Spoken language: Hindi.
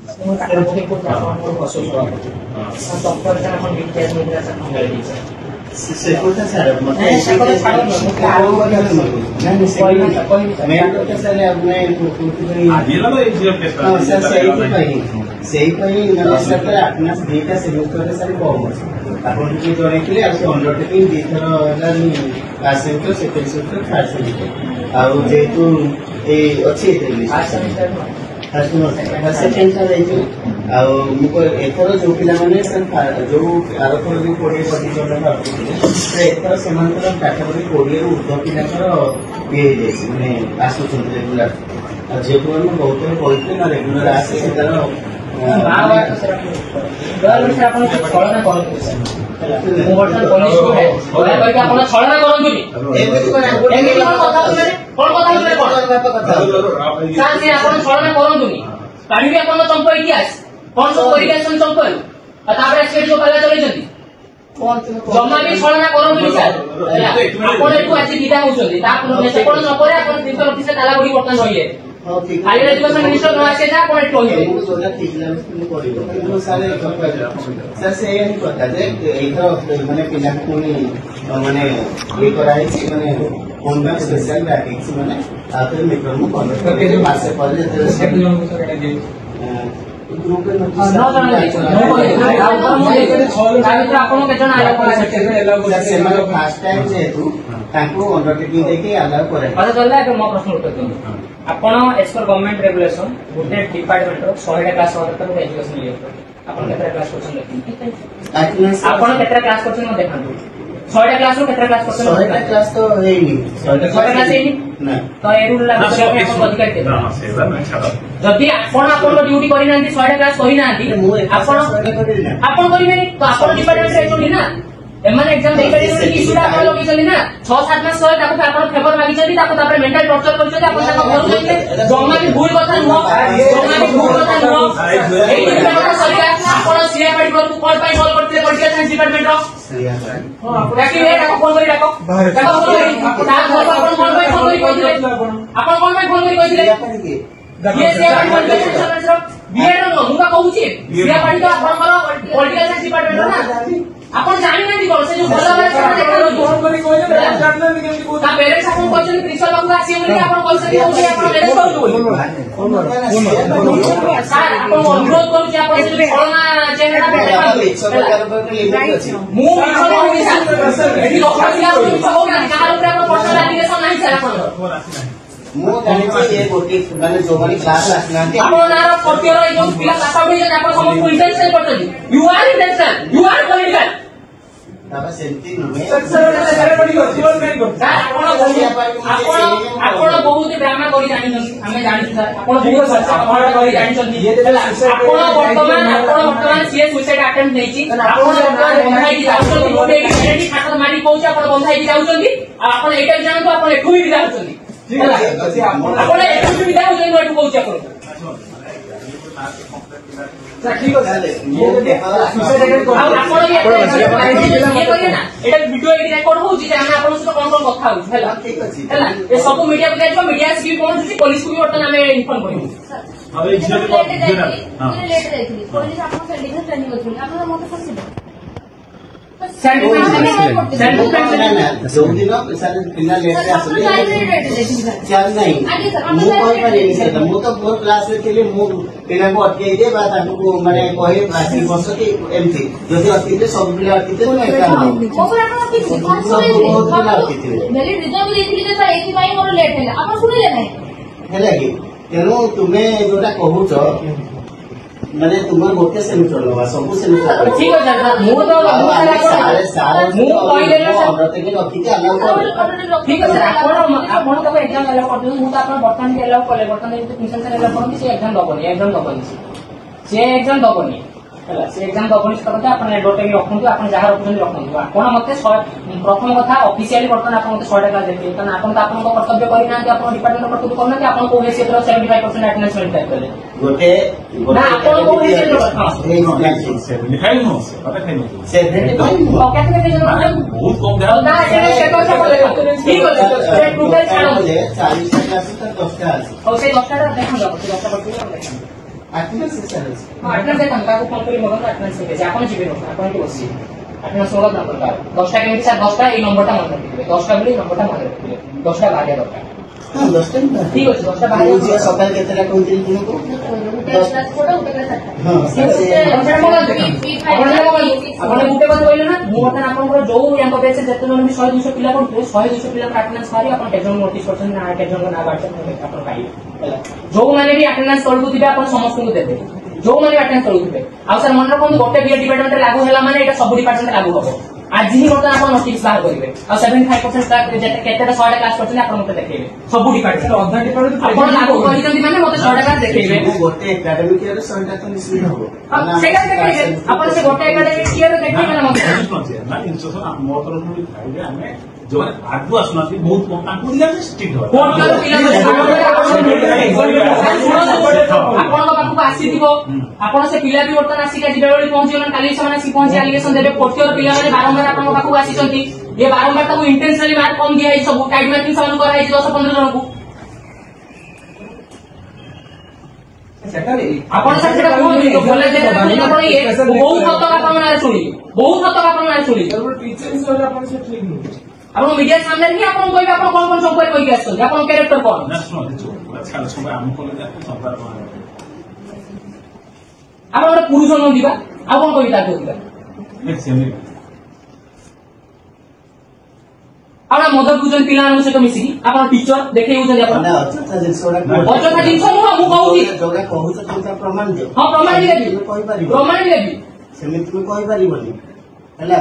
ମୁଁ କାଟରେ ପକେଇ କହୁଛି ଆପଣଙ୍କର ଫସଲ ସଭାପତି ଡକ୍ଟର ସାର୍ ଆପଣ ବିଦ୍ୟା ମିଳିଲା ସାର୍ ମଙ୍ଗଳ ଦେଇଛି ସେ କଥା ସାର୍ ମତେ ଆଟେଣ୍ଡାନ୍ସ ଦୁଇଟା ସେମିଷ୍ଟରରେ ସାର୍ କମ୍ ଅଛି ଆପଣ ଟିକେ ଜଣେଇଥିଲେ ଆଉ ସେ ଅଣ୍ଡରଟେକିଂ ଦୁଇଥର ହେଲାନି first semester second semester third semester ଆଉ ଯେହେତୁ ଏଇ ଅଛି एथर जो पाने जो आरथर जो 20-25 जन एथर से कैटेगोरी 20 रु ऊर्ध पिलांर ये मैंने आसुच्च रेगुलार जेहेतु मैंने बहुत कहते ना रेगुलार आसे जमा भी छलना करंतुनी सर आपण एटू आज विदा होउछन्ती ता सेपण न परे आपण प्रिंसिपल ऑफिस से ताला गुडी बर्तन होइए खाली एजुकेशन मिनिस्टर न आसे जा आपण एटू होइए सर से यही पता जे एथर माने पिला कोनी माने ये कराई छी माने फोन में स्पेशल बैटिंग्स माने आते मित्र मु कंडक्ट करके जो मासे पहले ग्रुप में फास्ट टाइम जेहेतु अंडरटेकिंग देके अलाउ करे मो प्रश्न उत्तर दिनु आपण एज पर गवर्नमेंट रेगुलेशन गोटे डिपार्टमेंट रो 100 क्लास तक एजुकेशन लियो आपण केतरा क्लास करछन आपण केतरा क्लास करछन म देखंतु 100 क्लास रो केतरा क्लास करछन 100 क्लास तो हेनी 100 क्लास हेनी ना तो ए रूल लागू से आपण अधिकार दे हां सेवा में छाड़ जदी आपण ड्यूटी करि नांती 100 क्लास करि नांती आपण करिबेनी तो आपण डिपार्टमेंट रे जोडी ना एमन एग्जाम दे करी कि इशूटा आपण लोग चली ना 6-7 मास सय ताको आपण फेवर मागी चली ताको तापर मेंटल टॉर्चर करि चली आपण ताको घर जाइते जमा की भूल कथा न जमा की भूल कथा न एई डिपार्टमेंट सरकार आपण सीए पार्टी को कॉल पाई कॉल करते पॉलिटिकल साइंस डिपार्टमेंट रो हां राखी रे ताको फोन करी ताको ताको फोन करी ता घर आपण कॉल पाई फोन करी कहि दिले आपण कॉल पाई फोन करी कहि दिले ये से पॉलिटिकल साइंस रो बीएड नो मुका कहूची सीए पार्टी तो आपनकर पॉलिटिकल साइंस डिपार्टमेंट रो ना आपण जानि नांती कोन से जो भला वाला से देखा फोन करी कोइ जे जानना नि केमति को ता पेरेंट्स आपण क्वेश्चन प्रिंसिपल बाबू आसी बोली आपण कॉल से कहू जे आपण मैनेज करू बोली सर आपण अनुरोध करू जे आपण से कोरोना चेहरा पे मु सर एडी लोकल दिला तो सब ना कहार ऊपर आपण पर्सनल एप्लीकेशन नाही सर आपण मु जानि ये गोटी माने जो वाली क्लास आसनांती आपण नार फोर्थ इयर जो पिला पास आउट जे आपण सब इंटेंशन करतली you are intention you are political तब सेंती नुमे सर पड़ी गो जीवन में गो आपण बहुत ड्रामा करी जानि हमें जानि सर आपण बहुत चर्चा करी जानि छथि आपण वर्तमान सीए सुसाइड अटेम्प्ट नेछि आपण बंधाई जाउछथि गोटे आइडेंटिटी खातर मारी कहूछ आपण बंधाई जाउछथि आपण एटा जानतो आपण एठु भी जाउछथि ठीक है आपण एठु भी जाउछथि एठु कहूछ आपण ठीक है ये सुसाइड अटेम्प्ट आ आपण ये करिए ना एटा वीडियो एडी रेकॉर्ड होउची जे हम आपण से कोन कोन कथा होउची हैला ठीक अछि हैला ए सब मीडिया को जाइबो मीडिया से भी पहुंची पुलिस को भी वर्तन हमें इन्फॉर्म करिबो अबे झियो हां लेट देखली पुलिस आपण सेंडिंग ट्रेनिंग होथि आपण मते फसिबो जो दिन पिला लेट आसले चल नहीं मु कोइ पारे मु तो मोर क्लास रे थिले मु पिला को अटके दे बा ताको माने कहे बासी वर्ष के एमती जदी अतिते सब पिला अतिते तो एका मोर आपण अतिते बहुत पिला अतिते मेरी रिजन भी देथिले जे सर एथि भाई मोर लेट हैला आपण सुनिले नै हैला कि तेनो तुमे जोटा कहूछ माने तुमर गोटे सेमिस्टर लवा सब सेमिस्टर ठीक है सर मु तो सारे मु कहि देला सर प्रत्येक रखिते अलाउ कर ठीक है सर आपण तो एग्जाम अलाउ कर दउ मु तो आपण बर्तन के अलाउ करले बर्तन जे प्रिंसिपल सर अलाउ करन से एग्जाम दबनी से एग्जाम दबनी हैला से एग्जाम दबनी से कहते आपण डोटे रखंतु आपण जहा रखंतु रखंतु आपण मते प्रथम कथा ऑफिशियली बर्तन आपण मते 100 टका देते कारण आपण तो आपण कर्तव्य करि ना कि आपण डिपार्टमेंट कर्तव्य करना कि आपण को हेसियत 75% अटेंडेंस मेंटेन करले गोटे ना आपण को हेसियत लिखाई नो से केते बहुत कम दे ना से कथा बोले ठीक है टोटल छाड़ मुझे 40 क्लास तक 10 टा और से 10 टा देखन दो 10 टा ଆଟେଣ୍ଡାନ୍ସ ସାର୍ ଅଛି। ଆଟେଣ୍ଡାନ୍ସ ଦେଖନ୍ତୁ ତାକୁ ଫୋନ କରି ମଗନ୍ତୁ ଆଟେଣ୍ଡାନ୍ସ କେତେ ଅଛି ଆପଣ ଯିବେ ନା ଆପଣ ଏଠି ବସିବେ ଆଟେଣ୍ଡାନ୍ସ ମଗା ନମ୍ବର କାର୍ଡ 10ଟା କେମିତି ସାର୍ 10ଟା ଏଇ ନମ୍ବରଟା ମନେ ରଖିଥିବେ 10ଟା ବୋଲି ଏଇ ନମ୍ବରଟା ମନେ ରଖିଥିବେ 10ଟା ବାହାରିବା ଦରକାର ହଁ 10ଟା ଠିକ ଅଛି 10ଟା ବାହାରିବା ଯିବା ସକାଳେ କେତେଟା କହିଥିଲି ତୁମକୁ ହଁ ଆପଣ ଗୋଟେ କଥା କହିଲେ ନା ମୁଁ ବର୍ତ୍ତମାନ ଆପଣଙ୍କର ଯୋଉ ୟାଙ୍କ ବେଚ ଯେତେ ଜଣ ବି 100-200 ପିଲା କରୁଥିବେ 100-200 ପିଲାଙ୍କର ଆଟେଣ୍ଡାନ୍ସ ବାହାରି ଆପଣ କେତେ ଜଣ ନୋଟିସ୍ କରୁଛନ୍ତି ନା କେତେ ଜଣଙ୍କ ନାଁ ବାହାରିଛନ୍ତି ଆପଣ ପାଇବେ ହେଲା ଯୋଉମାନେ ବି ଆଟେଣ୍ଡାନ୍ସ ତଳକୁ ଥିବେ ଆପଣ ସମସ୍ତଙ୍କୁ ଦେବେ ଯୋଉମାନେ ଆଟେଣ୍ଡାନ୍ସ ତଳକୁ ଥିବେ ଆଉ ସାର୍ ମନେ ରଖନ୍ତୁ ଗୋଟେ ବିଏ ଡିପାର୍ଟମେଣ୍ଟ ଲାଗୁ ହେଲା ମାନେ ଏଇଟା ସବୁ ଡିପାର୍ଟମେଣ୍ଟ ଲାଗୁ ହବ ଆଜି ହିଁ ବର୍ତ୍ତମାନ ଆପଣ ନୋଟିସ୍ ବାହାର କରିବେ ଆଉ 75% କେତେଟା 100ଟା କ୍ଲାସ କରିଛନ୍ତି ଆପଣ ମତେ ଦେଖେଇବେ ସବୁ ଡିପାର୍ଟମେଣ୍ଟ ଅଧା ଡିପାର୍ଟମେଣ୍ଟ ଆପଣ ଲାଗୁ କରିଛନ୍ତି ମାନେ ମତେ 100ଟା କ୍ଲାସ ଦେଖେଇବେ ଗୋଟେ ଏକାଡେମିକ ଇୟର 100ଟା ତ ନିଶ୍ଚିତ ହବ ସେଇଟା ଦେଖେଇବେ ଆପଣ ସେ ଗୋଟେ ଏକାଡେମିକ ଇୟର ଦେଖେଇବେ ନା ମତେ ମୋ ତରଫରୁ ବି ଖାଇବେ ଆମେ ଯୋଉମାନେ ଆଗକୁ ଆସୁନାହାନ୍ତି ବହୁତ ତାଙ୍କୁ ଦିଲେ ଆମେ ଷ୍ଟ୍ରିକ୍ଟ ହବା ଆପଣଙ୍କ ପାଖକୁ ଆସିଥିବ ଆପଣ ସେ ପିଲା ବି ବର୍ତ୍ତମାନ ଆସିକି ଯିବେ ବେଳେ ପହଞ୍ଚିଗଲେଣି କାଲି ସେମାନେ ଆସିକି ପହଞ୍ଚି ଆଲିଗେସନ ଦେବେ ଫୋର୍ଥ ଇୟର ପିଲାମାନେ ବାରମ୍ବାର ଆପଣଙ୍କ ପାଖକୁ ଆସିଛନ୍ତି ଏ ବାରମ୍ବାର ତାକୁ ଇଣ୍ଟେନସନାଲି ମାର୍କ କମ ଦିଆଯାଇଛି ସବୁ ଟାଇମ ମାର୍କିଂ ସେମାନଙ୍କୁ କରାଯାଇଛି 10-15 ଜଣଙ୍କୁ ଆପଣ ସାର୍ ସେଟା କୁହନ୍ତୁ ଆପଣ ଇଏ ବହୁତ ହତକ ଆପଣଙ୍କ ନାଁରେ ଶୁଣିଲି ବହୁତ ହତକ ଆପଣଙ୍କ ନାଁରେ ଶୁଣିଲି ଆପଣ ମିଡିଆ ସାମ୍ନାରେ ହିଁ ଆପଣ କହିବେ ଆପଣ କଣ କଣ ସମ୍ପର୍କ କହିକି ଆସୁଛନ୍ତି ଆପଣଙ୍କ କ୍ୟାରେକ୍ଟର କଣ ଆପଣ ଗୋଟେ ପୁରୁଷ ନ ଯିବା ଆଉ କଣ କହିବି ତାକୁ ଯିବା ଆପଣ ମଦ ପିଉଛନ୍ତି ପିଲାମାନଙ୍କ ସହିତ ମିଶିକି ଆପଣ ଟିଚର ଦେଖେଇ ଦଉଛନ୍ତି ଆପଣ ଅଯଥା ଜିନିଷ ଅଯଥା ଜିନିଷ ନୁହଁ ମୁଁ କହୁଛି ଯୋଉଟା କହୁଛ ତା ପ୍ରମାଣ ଦିଅ ହଁ ପ୍ରମାଣ ବି ଦେବି କହିପାରିବ ପ୍ରମାଣ ବି ଦେବି ସେମିତି ତୁମେ କହିପାରିବନି ହେଲା